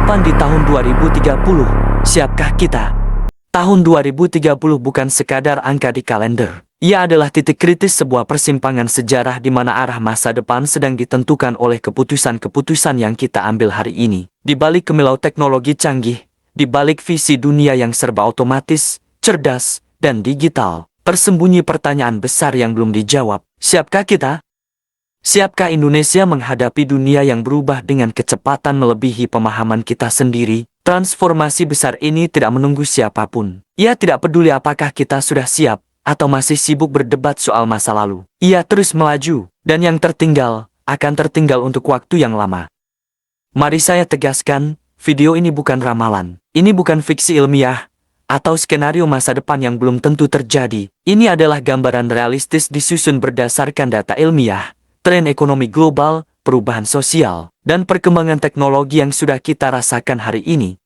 depan di tahun 2030. Siapkah kita? Tahun 2030 bukan sekadar angka di kalender. Ia adalah titik kritis sebuah persimpangan sejarah di mana arah masa depan sedang ditentukan oleh keputusan-keputusan yang kita ambil hari ini. Di balik kemilau teknologi canggih, di balik visi dunia yang serba otomatis, cerdas, dan digital, tersembunyi pertanyaan besar yang belum dijawab. Siapkah kita? Siapkah Indonesia menghadapi dunia yang berubah dengan kecepatan melebihi pemahaman kita sendiri? Transformasi besar ini tidak menunggu siapapun. Ia tidak peduli apakah kita sudah siap atau masih sibuk berdebat soal masa lalu. Ia terus melaju, dan yang tertinggal akan tertinggal untuk waktu yang lama. Mari saya tegaskan, video ini bukan ramalan. Ini bukan fiksi ilmiah atau skenario masa depan yang belum tentu terjadi. Ini adalah gambaran realistis disusun berdasarkan data ilmiah, tren ekonomi global, perubahan sosial, dan perkembangan teknologi yang sudah kita rasakan hari ini.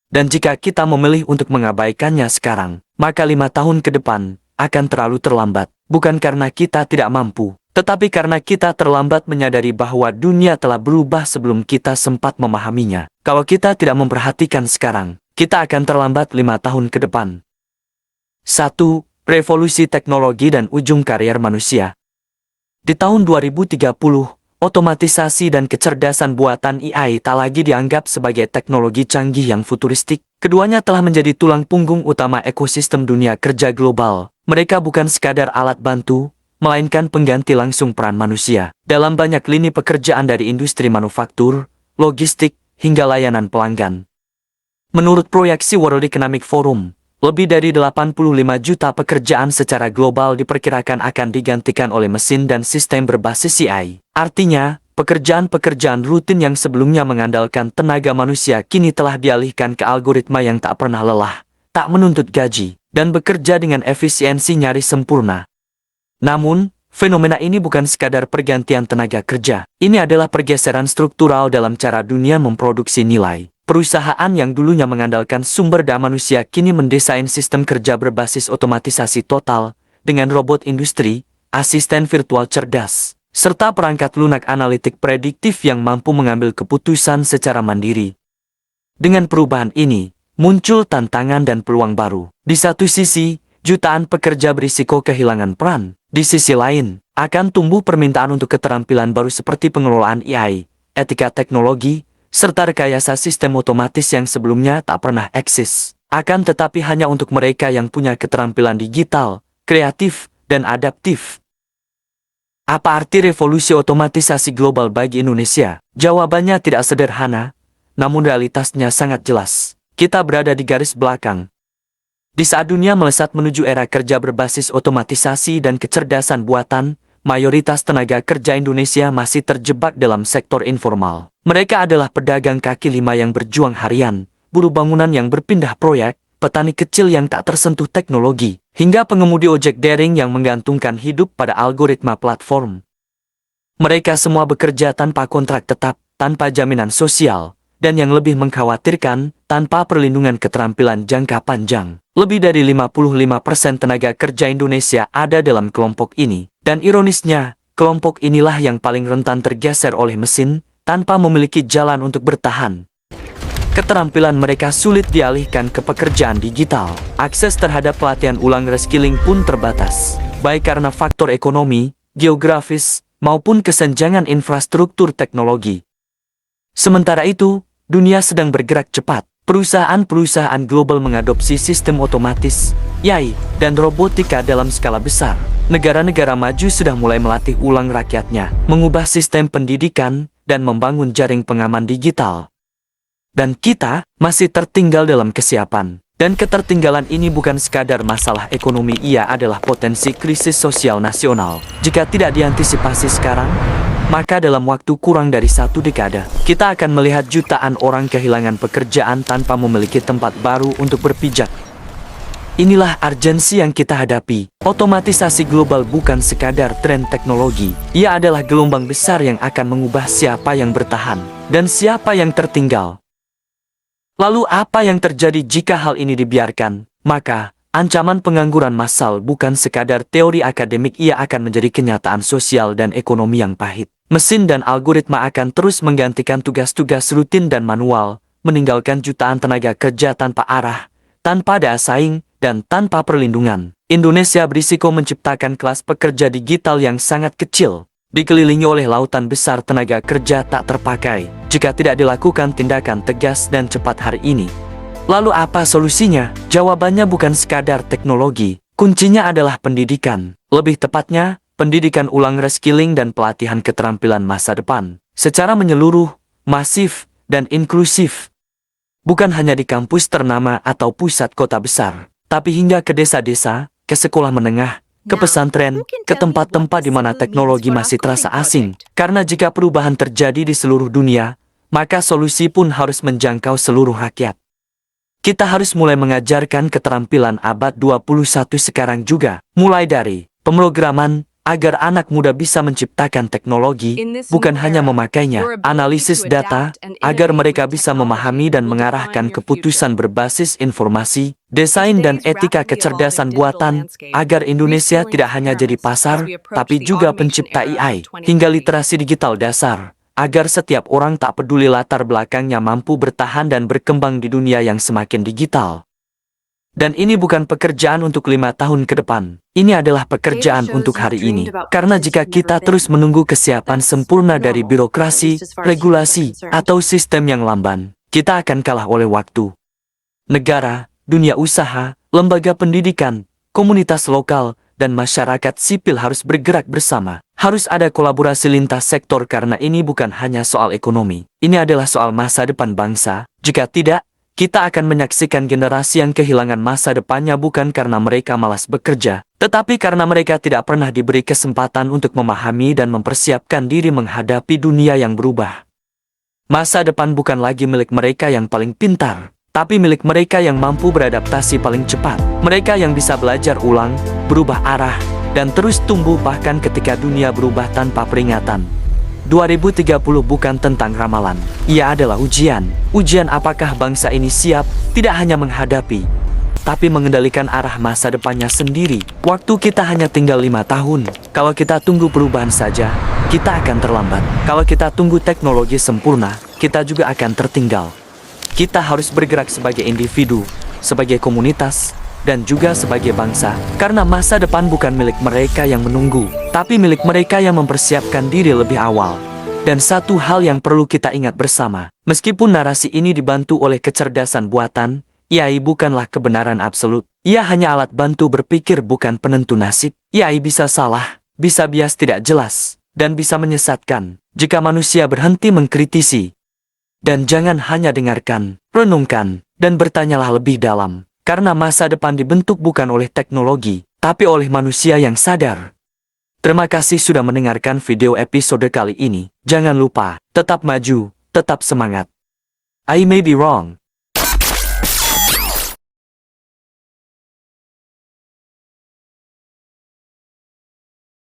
Dan jika kita memilih untuk mengabaikannya sekarang, maka 5 tahun ke depan akan terlalu terlambat. Bukan karena kita tidak mampu, tetapi karena kita terlambat menyadari bahwa dunia telah berubah sebelum kita sempat memahaminya. Kalau kita tidak memperhatikan sekarang, kita akan terlambat 5 tahun ke depan. 1. Revolusi teknologi dan ujung karier manusia. Di tahun 2030, otomatisasi dan kecerdasan buatan AI tak lagi dianggap sebagai teknologi canggih yang futuristik. Keduanya telah menjadi tulang punggung utama ekosistem dunia kerja global. Mereka bukan sekadar alat bantu, melainkan pengganti langsung peran manusia dalam banyak lini pekerjaan dari industri manufaktur, logistik, hingga layanan pelanggan. Menurut proyeksi World Economic Forum, lebih dari 85 juta pekerjaan secara global diperkirakan akan digantikan oleh mesin dan sistem berbasis AI. Artinya, pekerjaan-pekerjaan rutin yang sebelumnya mengandalkan tenaga manusia kini telah dialihkan ke algoritma yang tak pernah lelah, tak menuntut gaji, dan bekerja dengan efisiensi nyaris sempurna. Namun, fenomena ini bukan sekadar pergantian tenaga kerja. Ini adalah pergeseran struktural dalam cara dunia memproduksi nilai. Perusahaan yang dulunya mengandalkan sumber daya manusia kini mendesain sistem kerja berbasis otomatisasi total dengan robot industri, asisten virtual cerdas, serta perangkat lunak analitik prediktif yang mampu mengambil keputusan secara mandiri. Dengan perubahan ini, muncul tantangan dan peluang baru. Di satu sisi, jutaan pekerja berisiko kehilangan peran. Di sisi lain, akan tumbuh permintaan untuk keterampilan baru seperti pengelolaan AI, etika teknologi, serta rekayasa sistem otomatis yang sebelumnya tak pernah eksis. Akan tetapi hanya untuk mereka yang punya keterampilan digital, kreatif, dan adaptif. Apa arti revolusi otomatisasi global bagi Indonesia? Jawabannya tidak sederhana, namun realitasnya sangat jelas. Kita berada di garis belakang. Di saat dunia melesat menuju era kerja berbasis otomatisasi dan kecerdasan buatan, mayoritas tenaga kerja Indonesia masih terjebak dalam sektor informal. Mereka adalah pedagang kaki lima yang berjuang harian, buruh bangunan yang berpindah proyek, petani kecil yang tak tersentuh teknologi, hingga pengemudi ojek daring yang menggantungkan hidup pada algoritma platform. Mereka semua bekerja tanpa kontrak tetap, tanpa jaminan sosial, dan yang lebih mengkhawatirkan, tanpa perlindungan keterampilan jangka panjang. Lebih dari 55% tenaga kerja Indonesia ada dalam kelompok ini. Dan ironisnya, kelompok inilah yang paling rentan tergeser oleh mesin, tanpa memiliki jalan untuk bertahan. Keterampilan mereka sulit dialihkan ke pekerjaan digital. Akses terhadap pelatihan ulang reskilling pun terbatas, baik karena faktor ekonomi, geografis, maupun kesenjangan infrastruktur teknologi. Sementara itu, dunia sedang bergerak cepat. Perusahaan-perusahaan global mengadopsi sistem otomatis, AI, dan robotika dalam skala besar. Negara-negara maju sudah mulai melatih ulang rakyatnya, mengubah sistem pendidikan, dan membangun jaring pengaman digital. Dan kita masih tertinggal dalam kesiapan. Dan ketertinggalan ini bukan sekadar masalah ekonomi, ia adalah potensi krisis sosial nasional. Jika tidak diantisipasi sekarang, maka dalam waktu kurang dari 1 dekade, kita akan melihat jutaan orang kehilangan pekerjaan tanpa memiliki tempat baru untuk berpijak. Inilah urgensi yang kita hadapi. Otomatisasi global bukan sekadar tren teknologi. Ia adalah gelombang besar yang akan mengubah siapa yang bertahan dan siapa yang tertinggal. Lalu apa yang terjadi jika hal ini dibiarkan? Maka, ancaman pengangguran massal bukan sekadar teori akademik, ia akan menjadi kenyataan sosial dan ekonomi yang pahit. Mesin dan algoritma akan terus menggantikan tugas-tugas rutin dan manual, meninggalkan jutaan tenaga kerja tanpa arah, tanpa daya saing, dan tanpa perlindungan. Indonesia berisiko menciptakan kelas pekerja digital yang sangat kecil, dikelilingi oleh lautan besar tenaga kerja tak terpakai, jika tidak dilakukan tindakan tegas dan cepat hari ini. Lalu apa solusinya? Jawabannya bukan sekadar teknologi, kuncinya adalah pendidikan. Lebih tepatnya, pendidikan ulang reskilling dan pelatihan keterampilan masa depan, secara menyeluruh, masif, dan inklusif. Bukan hanya di kampus ternama atau pusat kota besar, tapi hingga ke desa-desa, ke sekolah menengah, ke pesantren, ke tempat-tempat di mana teknologi masih terasa asing. Karena jika perubahan terjadi di seluruh dunia, maka solusi pun harus menjangkau seluruh rakyat. Kita harus mulai mengajarkan keterampilan abad 21 sekarang juga, mulai dari pemrograman, agar anak muda bisa menciptakan teknologi, bukan hanya memakainya, analisis data, agar mereka bisa memahami dan mengarahkan keputusan berbasis informasi, desain dan etika kecerdasan buatan, agar Indonesia tidak hanya jadi pasar, tapi juga pencipta AI, hingga literasi digital dasar, agar setiap orang tak peduli latar belakangnya mampu bertahan dan berkembang di dunia yang semakin digital. Dan ini bukan pekerjaan untuk 5 tahun ke depan. Ini adalah pekerjaan untuk hari ini. Karena jika kita terus menunggu kesiapan sempurna dari birokrasi, regulasi, atau sistem yang lamban, kita akan kalah oleh waktu. Negara, dunia usaha, lembaga pendidikan, komunitas lokal, dan masyarakat sipil harus bergerak bersama. Harus ada kolaborasi lintas sektor karena ini bukan hanya soal ekonomi. Ini adalah soal masa depan bangsa. Jika tidak, kita akan menyaksikan generasi yang kehilangan masa depannya bukan karena mereka malas bekerja, tetapi karena mereka tidak pernah diberi kesempatan untuk memahami dan mempersiapkan diri menghadapi dunia yang berubah. Masa depan bukan lagi milik mereka yang paling pintar, tapi milik mereka yang mampu beradaptasi paling cepat. Mereka yang bisa belajar ulang, berubah arah, dan terus tumbuh bahkan ketika dunia berubah tanpa peringatan. 2030 bukan tentang ramalan. Ia adalah ujian. Ujian apakah bangsa ini siap, tidak hanya menghadapi, tapi mengendalikan arah masa depannya sendiri. Waktu kita hanya tinggal 5 tahun. Kalau kita tunggu perubahan saja, kita akan terlambat. Kalau kita tunggu teknologi sempurna, kita juga akan tertinggal. Kita harus bergerak sebagai individu, sebagai komunitas, dan juga sebagai bangsa. Karena masa depan bukan milik mereka yang menunggu, tapi milik mereka yang mempersiapkan diri lebih awal. Dan satu hal yang perlu kita ingat bersama, meskipun narasi ini dibantu oleh kecerdasan buatan, AI bukanlah kebenaran absolut. Ia hanya alat bantu berpikir bukan penentu nasib. AI bisa salah, bisa bias tidak jelas, dan bisa menyesatkan jika manusia berhenti mengkritisi. Dan jangan hanya dengarkan, renungkan, dan bertanyalah lebih dalam. Karena masa depan dibentuk bukan oleh teknologi, tapi oleh manusia yang sadar. Terima kasih sudah mendengarkan video episode kali ini. Jangan lupa, tetap maju, tetap semangat. I may be wrong,